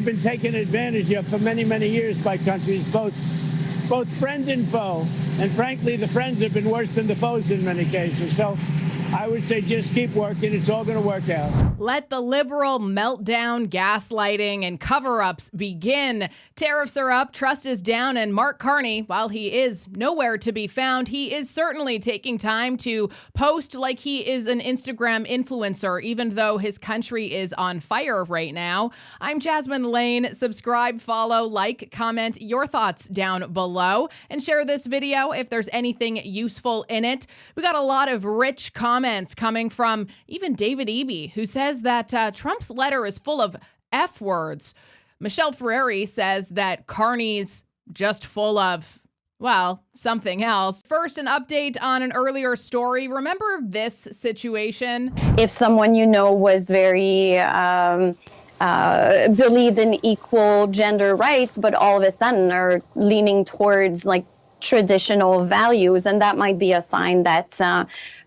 we've been taken advantage of for many, many years by countries, both friend and foe. And frankly, the friends have been worse than the foes in many cases. So I would say just keep working. It's all going to work out. Let the liberal meltdown, gaslighting, and cover-ups begin. Tariffs are up, trust is down, and Mark Carney, while he is nowhere to be found, he is certainly taking time to post like he is an Instagram influencer, even though his country is on fire right now. I'm Jasmine Lane. Subscribe, follow, like, comment your thoughts down below, and share this video if there's anything useful in it. We got a lot of rich comments coming from even David Eby, who says that Trump's letter is full of F words. Michelle Ferreri says that Carney's just full of, well, something else. First, an update on an earlier story. Remember this situation? If someone you know was very believed in equal gender rights, but all of a sudden are leaning towards like traditional values, and that might be a sign that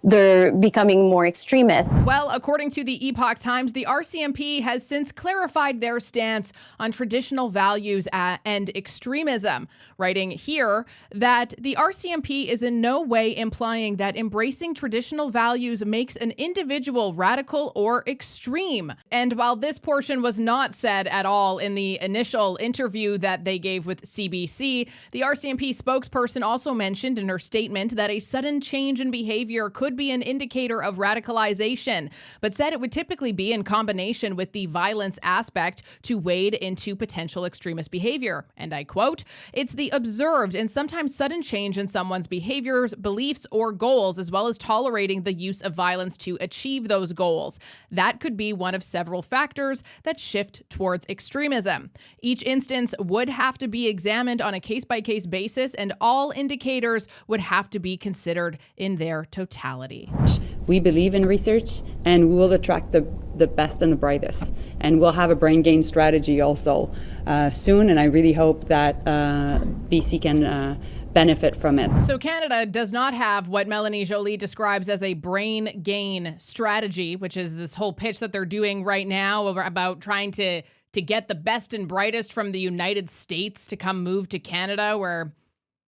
they're becoming more extremist. Well, according to the Epoch Times, the RCMP has since clarified their stance on traditional values and extremism, writing here that the RCMP is in no way implying that embracing traditional values makes an individual radical or extreme. And while this portion was not said at all in the initial interview that they gave with CBC, the RCMP spokesperson also mentioned in her statement that a sudden change in behavior could be an indicator of radicalization, but said it would typically be in combination with the violence aspect to wade into potential extremist behavior. And I quote, "It's the observed and sometimes sudden change in someone's behaviors, beliefs, or goals, as well as tolerating the use of violence to achieve those goals. That could be one of several factors that shift towards extremism. Each instance would have to be examined on a case-by-case basis, and all indicators would have to be considered in their totality." We believe in research, and we will attract the best and the brightest. And we'll have a brain gain strategy also soon, and I really hope that BC can benefit from it. So Canada does not have what Melanie Joly describes as a brain gain strategy, which is this whole pitch that they're doing right now about trying to get the best and brightest from the United States to come move to Canada, where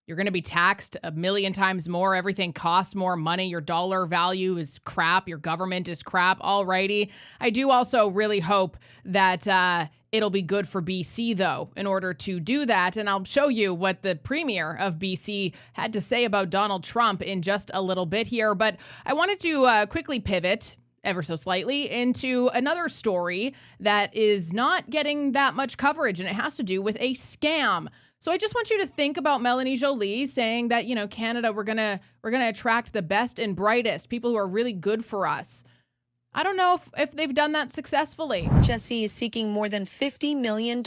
you're going to be taxed a million times more. Everything costs more money. Your dollar value is crap. Your government is crap. Alrighty. I do also really hope that it'll be good for BC, though, in order to do that. And I'll show you what the premier of BC had to say about Donald Trump in just a little bit here. But I wanted to quickly pivot ever so slightly into another story that is not getting that much coverage, and it has to do with a scam. So I just want you to think about Melanie Joly saying that, you know, Canada, we're gonna attract the best and brightest, people who are really good for us. I don't know if they've done that successfully. LHSC is seeking more than $50 million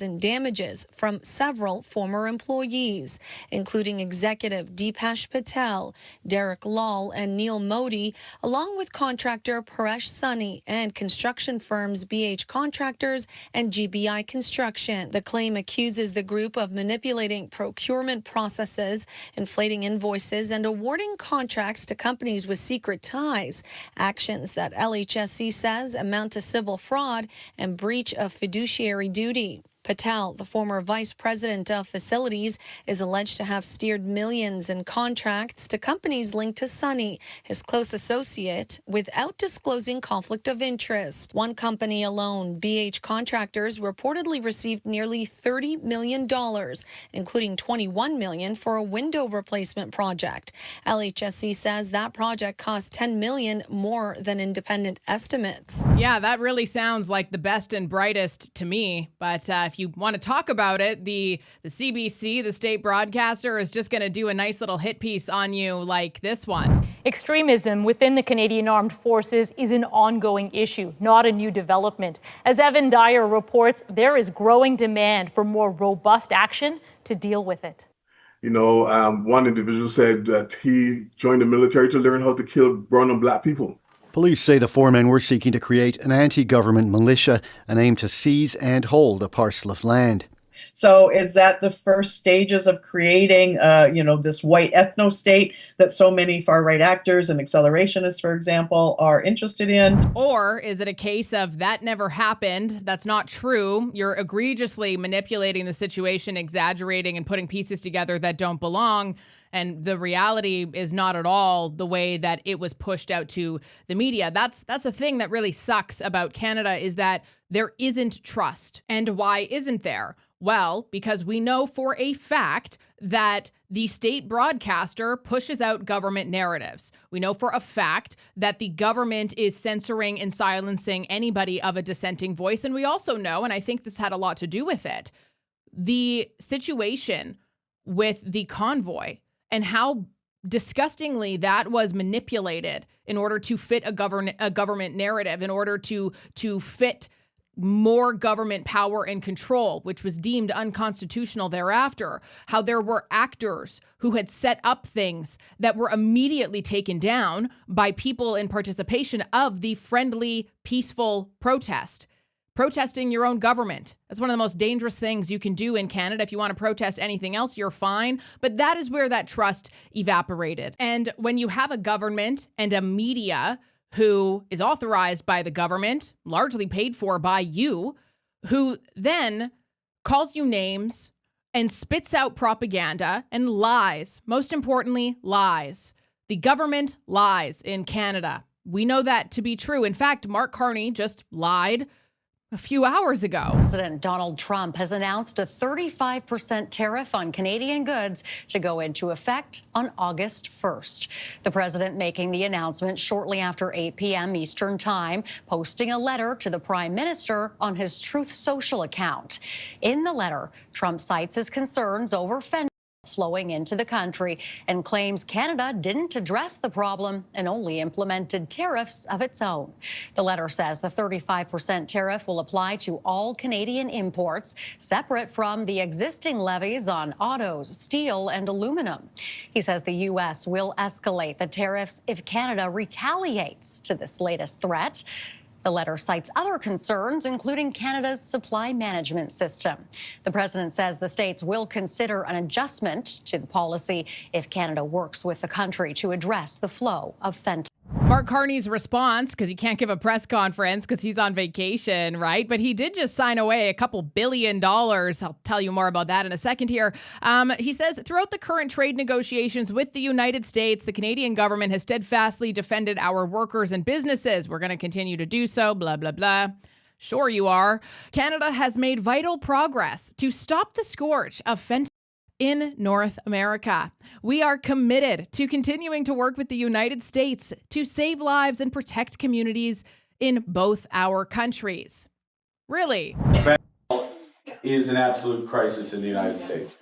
in damages from several former employees, including executive Deepesh Patel, Derek Lal, and Neil Modi, along with contractor Paresh Sunny and construction firms BH Contractors and GBI Construction. The claim accuses the group of manipulating procurement processes, inflating invoices, and awarding contracts to companies with secret ties, actions that LHSC says amount to civil fraud and breach of fiduciary duty. Patel, the former vice president of facilities, is alleged to have steered millions in contracts to companies linked to Sunny, his close associate, without disclosing conflict of interest. One company alone, BH Contractors, reportedly received nearly $30 million, including $21 million for a window replacement project. LHSC says that project cost $10 million more than independent estimates. Yeah, that really sounds like the best and brightest to me. But if you want to talk about it, the CBC, the state broadcaster, is just going to do a nice little hit piece on you like this one. Extremism within the Canadian Armed Forces is an ongoing issue, not a new development. As Evan Dyer reports, there is growing demand for more robust action to deal with it. You know, one individual said that he joined the military to learn how to kill brown and black people. Police say the four men were seeking to create an anti-government militia and aim to seize and hold a parcel of land. So is that the first stages of creating, this white ethnostate that so many far-right actors and accelerationists, for example, are interested in? Or is it a case of that never happened? That's not true. You're egregiously manipulating the situation, exaggerating and putting pieces together that don't belong. And the reality is not at all the way that it was pushed out to the media. That's the thing that really sucks about Canada, is that there isn't trust. And why isn't there? Well, because we know for a fact that the state broadcaster pushes out government narratives. We know for a fact that the government is censoring and silencing anybody of a dissenting voice. And we also know, and I think this had a lot to do with it, the situation with the convoy and how disgustingly that was manipulated in order to fit a government narrative, in order to fit more government power and control, which was deemed unconstitutional thereafter. How there were actors who had set up things that were immediately taken down by people in participation of the friendly, peaceful protest. Protesting your own government. That's one of the most dangerous things you can do in Canada. If you want to protest anything else, you're fine. But that is where that trust evaporated. And when you have a government and a media who is authorized by the government, largely paid for by you, who then calls you names and spits out propaganda and lies, most importantly, lies. The government lies in Canada. We know that to be true. In fact, Mark Carney just lied a few hours ago. President Donald Trump has announced a 35% tariff on Canadian goods to go into effect on August 1st. The president making the announcement shortly after 8 p.m. Eastern Time, posting a letter to the Prime Minister on his Truth Social account. In the letter, Trump cites his concerns over fentanyl flowing into the country and claims Canada didn't address the problem and only implemented tariffs of its own. The letter says the 35% tariff will apply to all Canadian imports, separate from the existing levies on autos, steel, and aluminum. He says the U.S. will escalate the tariffs if Canada retaliates to this latest threat. The letter cites other concerns, including Canada's supply management system. The president says the states will consider an adjustment to the policy if Canada works with the country to address the flow of fentanyl. Mark Carney's response, because he can't give a press conference because he's on vacation, right? But he did just sign away a couple $2 billion. I'll tell you more about that in a second here. He says, throughout the current trade negotiations with the United States, the Canadian government has steadfastly defended our workers and businesses. We're going to continue to do so, blah, blah, blah. Sure you are. Canada has made vital progress to stop the scourge of fentanyl in North America. We are committed to continuing to work with the United States to save lives and protect communities in both our countries. Really? Fentanyl is an absolute crisis in the United States.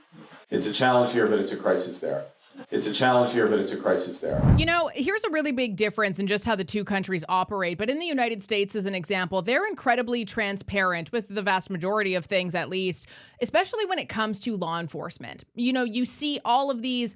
It's a challenge here, but it's a crisis there. It's a challenge here, but it's a crisis there. You know, here's a really big difference in just how the two countries operate. But in the United States, as an example, they're incredibly transparent with the vast majority of things, at least, especially when it comes to law enforcement. You know, you see all of these,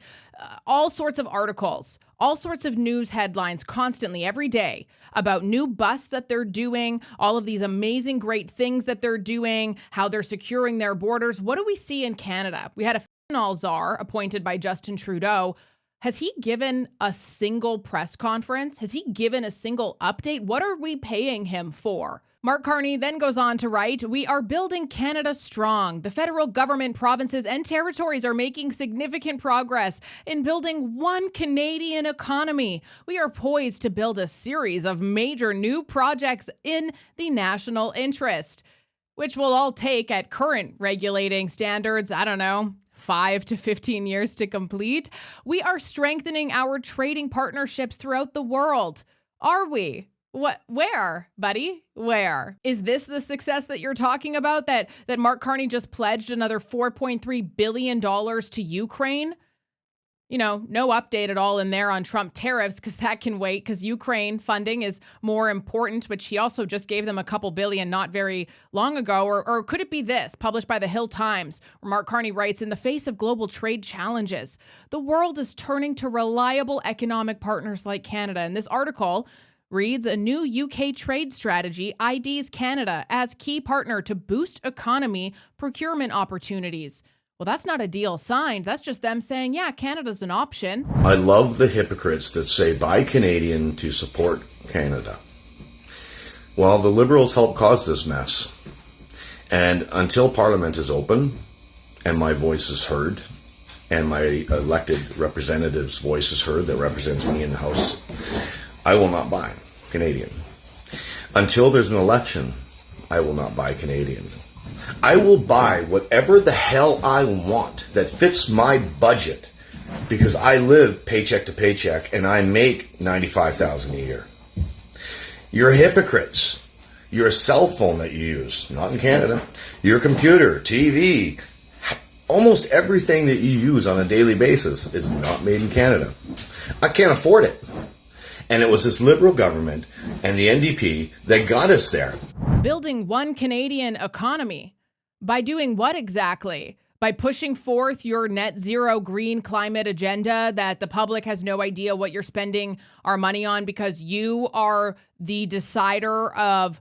all sorts of articles, all sorts of news headlines constantly every day about new busts that they're doing, all of these amazing, great things that they're doing, how they're securing their borders. What do we see in Canada? We had a fentanyl czar appointed by Justin Trudeau. Has he given a single press conference? Has he given a single update? What are we paying him for? Mark Carney then goes on to write, "We are building Canada strong. The federal government, provinces, and territories are making significant progress in building one Canadian economy. We are poised to build a series of major new projects in the national interest, which will all take, at current regulating standards, I don't know, 5 to 15 years to complete. We are strengthening our trading partnerships throughout the world." Are we? What? Where, buddy? Where? Is this the success that you're talking about? That Mark Carney just pledged another $4.3 billion to Ukraine? You know, no update at all in there on Trump tariffs, because that can wait, because Ukraine funding is more important, which he also just gave them a couple billion not very long ago. Or could it be this, published by the Hill Times, where Mark Carney writes, "In the face of global trade challenges, the world is turning to reliable economic partners like Canada." And this article reads a new UK trade strategy IDs Canada as key partner to boost economy procurement opportunities. Well, that's not a deal signed. That's just them saying, yeah, Canada's an option. I love the hypocrites that say buy Canadian to support Canada. Well, the Liberals helped cause this mess. And until Parliament is open and my voice is heard and my elected representative's voice is heard that represents me in the House, I will not buy Canadian. Until there's an election, I will not buy Canadian. I will buy whatever the hell I want that fits my budget because I live paycheck to paycheck and I make $95,000 a year. You're hypocrites. Your cell phone that you use, not in Canada, your computer, TV, almost everything that you use on a daily basis is not made in Canada. I can't afford it. And it was this Liberal government and the NDP that got us there. Building one Canadian economy. By doing what exactly? By pushing forth your net zero green climate agenda that the public has no idea what you're spending our money on because you are the decider of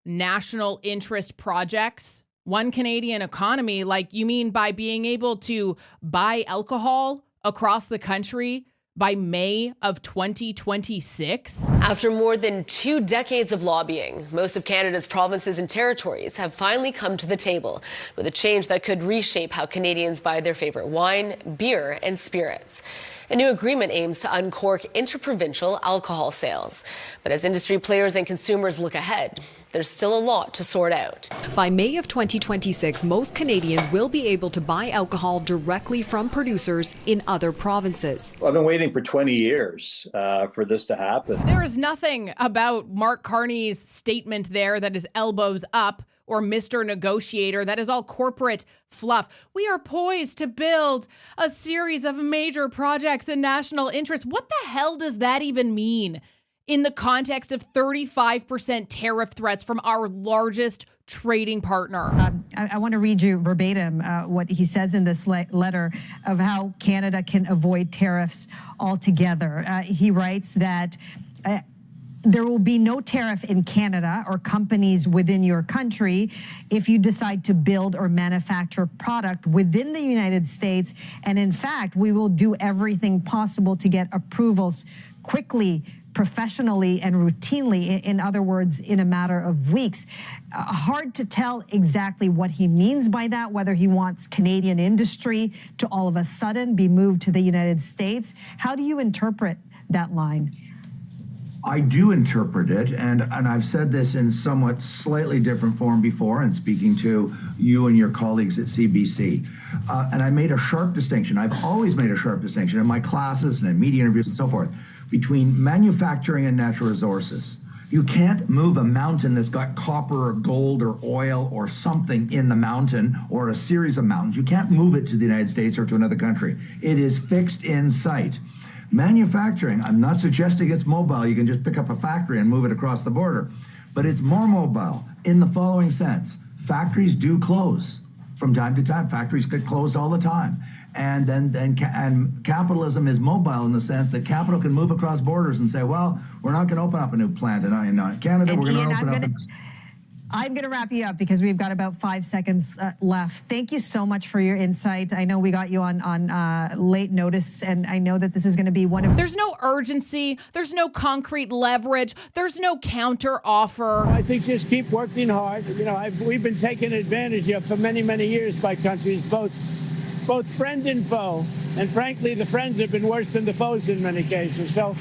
national interest projects? One Canadian economy, like you mean by being able to buy alcohol across the country by May of 2026? After more than 2 decades of lobbying, most of Canada's provinces and territories have finally come to the table with a change that could reshape how Canadians buy their favorite wine, beer, and spirits. A new agreement aims to uncork interprovincial alcohol sales. But as industry players and consumers look ahead, there's still a lot to sort out. By May of 2026, most Canadians will be able to buy alcohol directly from producers in other provinces. I've been waiting for 20 years for this to happen. There is nothing about Mark Carney's statement there that is elbows up or Mr. Negotiator. That is all corporate fluff. We are poised to build a series of major projects in national interest. What the hell does that even mean in the context of 35% tariff threats from our largest trading partner? I want to read you verbatim what he says in this letter of how Canada can avoid tariffs altogether. He writes that there will be no tariff in Canada or companies within your country if you decide to build or manufacture product within the United States. And in fact, we will do everything possible to get approvals quickly, professionally, and routinely. In other words, in a matter of weeks. Hard to tell exactly what he means by that, whether he wants Canadian industry to all of a sudden be moved to the United States. How do you interpret that line? I do interpret it, and I've said this in somewhat slightly different form before in speaking to you and your colleagues at CBC. And I made a sharp distinction. I've always made a sharp distinction in my classes and in media interviews and so forth between manufacturing and natural resources. You can't move a mountain that's got copper or gold or oil or something in the mountain or a series of mountains. You can't move it to the United States or to another country. It is fixed in sight. Manufacturing, I'm not suggesting it's mobile. You can just pick up a factory and move it across the border. But it's more mobile in the following sense. Factories do close from time to time. Factories get closed all the time. And and capitalism is mobile in the sense that capital can move across borders and say, well, we're not going to open up a new plant in Canada. We're going to open up. I'm going to wrap you up because we've got about 5 seconds left. Thank you so much for your insight. I know we got you on late notice, and I know that this is going to be one of... There's no urgency. There's no concrete leverage. There's no counter offer. I think just keep working hard. You know, we've been taken advantage of for many, many years by countries, both friend and foe. And frankly, the friends have been worse than the foes in many cases. So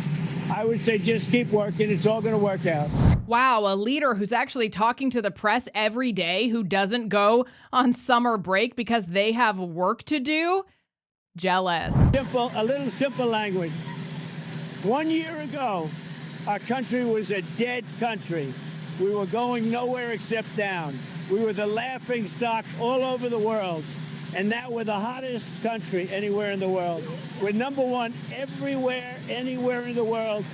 I would say just keep working. It's all going to work out. Wow, a leader who's actually talking to the press every day, who doesn't go on summer break because they have work to do? Jealous. A little simple language. 1 year ago, our country was a dead country. We were going nowhere except down. We were the laughing stock all over the world. And now we're the hottest country anywhere in the world. We're number one everywhere, anywhere in the world.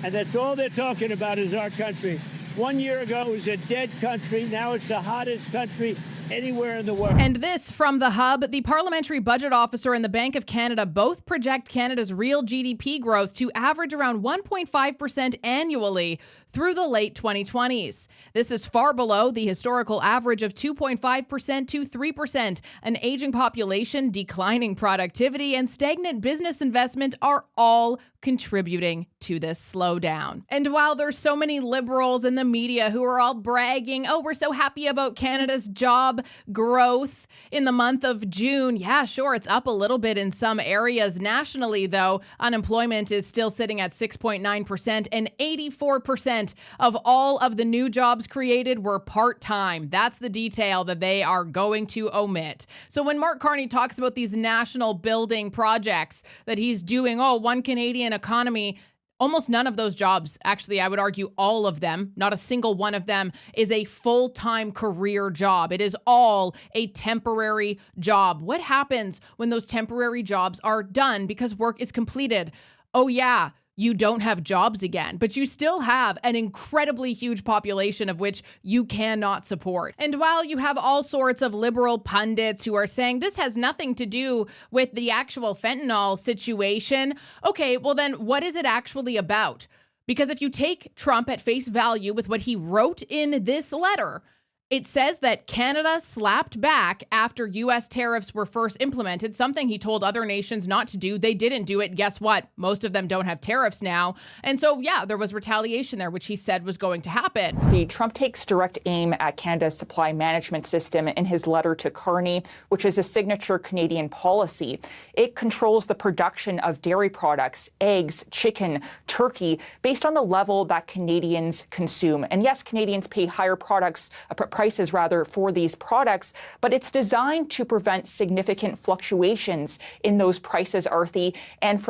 And that's all they're talking about is our country. 1 year ago, it was a dead country. Now it's the hottest country anywhere in the world. And this from The Hub, the Parliamentary Budget Officer and the Bank of Canada both project Canada's real GDP growth to average around 1.5% annually through the late 2020s. This is far below the historical average of 2.5% to 3%. An aging population, declining productivity, and stagnant business investment are all contributing to this slowdown. And while there's so many liberals in the media who are all bragging, oh, we're so happy about Canada's job growth in the month of June. Yeah, sure, it's up a little bit in some areas. Nationally, though, unemployment is still sitting at 6.9%, and 84% of all of the new jobs created were part-time. That's the detail that they are going to omit. So when Mark Carney talks about these national building projects that he's doing, one Canadian economy, almost none of those jobs, actually, I would argue all of them, not a single one of them, is a full-time career job. It is all a temporary job. What happens when those temporary jobs are done because work is completed? Oh, yeah. You don't have jobs again, but you still have an incredibly huge population of which you cannot support. And while you have all sorts of liberal pundits who are saying this has nothing to do with the actual fentanyl situation, okay, well then what is it actually about? Because if you take Trump at face value with what he wrote in this letter, it says that Canada slapped back after U.S. tariffs were first implemented, something he told other nations not to do. They didn't do it. Guess what? Most of them don't have tariffs now. And so, yeah, there was retaliation there, which he said was going to happen. The Trump takes direct aim at Canada's supply management system in his letter to Carney, which is a signature Canadian policy. It controls the production of dairy products, eggs, chicken, turkey, based on the level that Canadians consume. And yes, Canadians pay higher prices for these products, but it's designed to prevent significant fluctuations in those prices, Arthi, and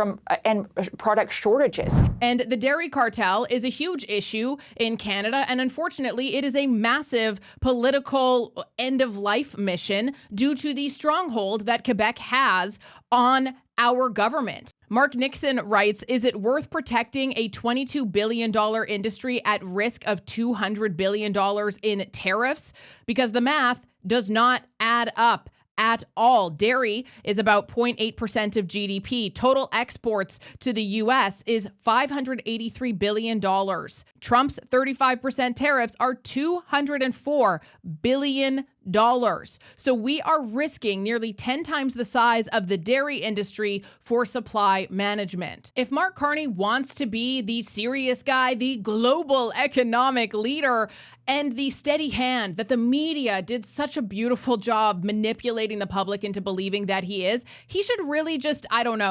product shortages. And the dairy cartel is a huge issue in Canada, and unfortunately, it is a massive political end-of-life mission due to the stronghold that Quebec has on our government. Mark Nixon writes, is it worth protecting a $22 billion industry at risk of $200 billion in tariffs? Because the math does not add up at all. Dairy is about 0.8% of GDP. Total exports to the U.S. is $583 billion. Trump's 35% tariffs are $204 billion. So we are risking nearly 10 times the size of the dairy industry for supply management. If Mark Carney wants to be the serious guy, the global economic leader, and the steady hand that the media did such a beautiful job manipulating the public into believing that he is, he should really just,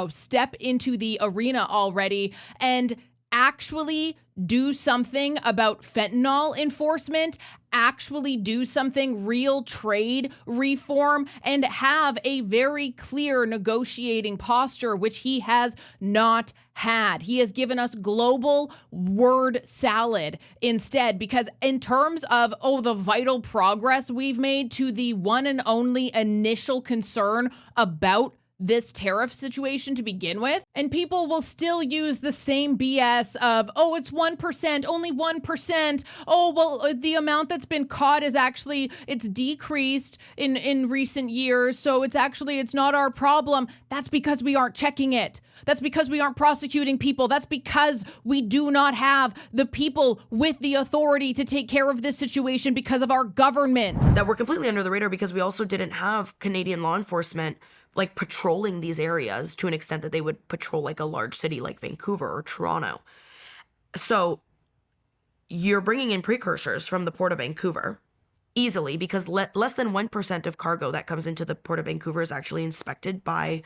step into the arena already and actually do something about fentanyl enforcement, actually do something real trade reform, and have a very clear negotiating posture, which he has not had. He has given us global word salad instead, because in terms of, the vital progress we've made to the one and only initial concern about this tariff situation to begin with, and people will still use the same BS of, it's 1%, only 1%. The amount that's been caught is actually, it's decreased in recent years, so it's not our problem. That's because we aren't checking it. That's because we aren't prosecuting people. That's because we do not have the people with the authority to take care of this situation because of our government. That we're completely under the radar because we also didn't have Canadian law enforcement patrolling these areas to an extent that they would patrol a large city like Vancouver or Toronto. So you're bringing in precursors from the Port of Vancouver easily because less than 1% of cargo that comes into the Port of Vancouver is actually inspected by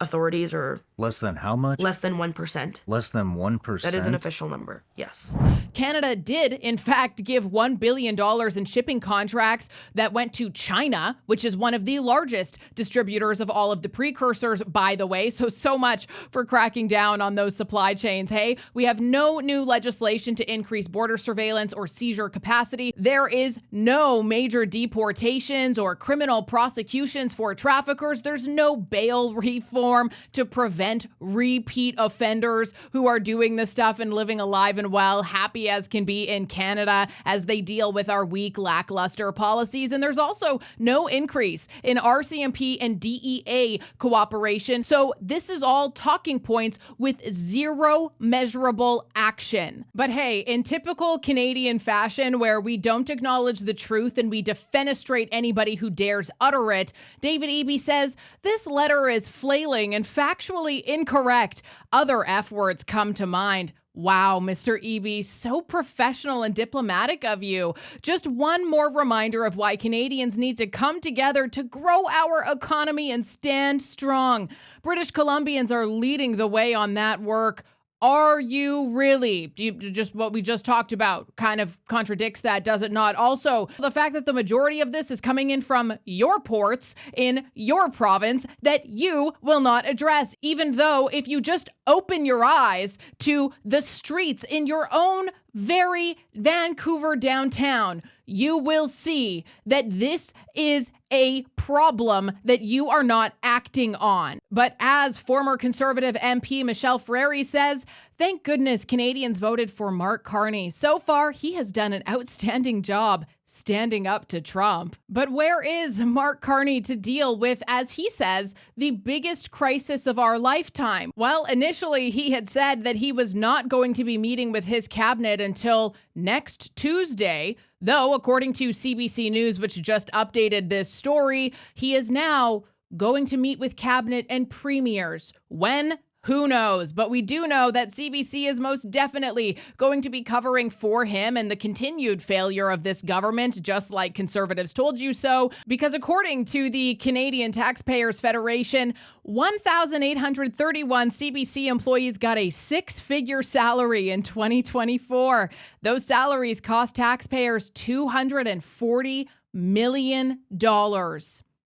authorities. Or less than how much? Less than 1%. Less than 1%? That is an official number, yes. Canada did, in fact, give $1 billion in shipping contracts that went to China, which is one of the largest distributors of all of the precursors, by the way. So much for cracking down on those supply chains. Hey, we have no new legislation to increase border surveillance or seizure capacity. There is no major deportations or criminal prosecutions for traffickers. There's no bail reform to prevent prevent repeat offenders who are doing this stuff and living alive and well, happy as can be in Canada as they deal with our weak, lackluster policies. And there's also no increase in RCMP and DEA cooperation. So this is all talking points with zero measurable action. But hey, in typical Canadian fashion, where we don't acknowledge the truth and we defenestrate anybody who dares utter it, David Eby says this letter is flailing and factually incorrect. Other F words come to mind. Wow, Mr. Eby, so professional and diplomatic of you. Just one more reminder of why Canadians need to come together to grow our economy and stand strong. British Columbians are leading the way on that work. Are you really? Just what we just talked about kind of contradicts that, does it not? Also, the fact that the majority of this is coming in from your ports in your province that you will not address, even though if you just open your eyes to the streets in your own very Vancouver downtown, you will see that this is a problem that you are not acting on. But as former Conservative MP Michelle Frary says, thank goodness Canadians voted for Mark Carney. So far, he has done an outstanding job standing up to Trump. But where is Mark Carney to deal with, as he says, the biggest crisis of our lifetime? Well, initially he had said that he was not going to be meeting with his cabinet until next Tuesday, though according to CBC News, which just updated this story, he is now going to meet with cabinet and premiers. When? Who knows? But we do know that CBC is most definitely going to be covering for him and the continued failure of this government, just like Conservatives told you so, because according to the Canadian Taxpayers Federation, 1,831 CBC employees got a six-figure salary in 2024. Those salaries cost taxpayers $240 million.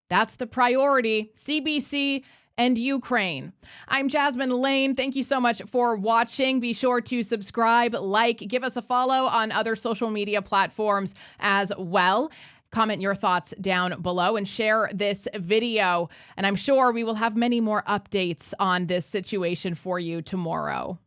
That's the priority. CBC and Ukraine. I'm Jasmine Lane. Thank you so much for watching. Be sure to subscribe, like, give us a follow on other social media platforms as well. Comment your thoughts down below and share this video. And I'm sure we will have many more updates on this situation for you tomorrow.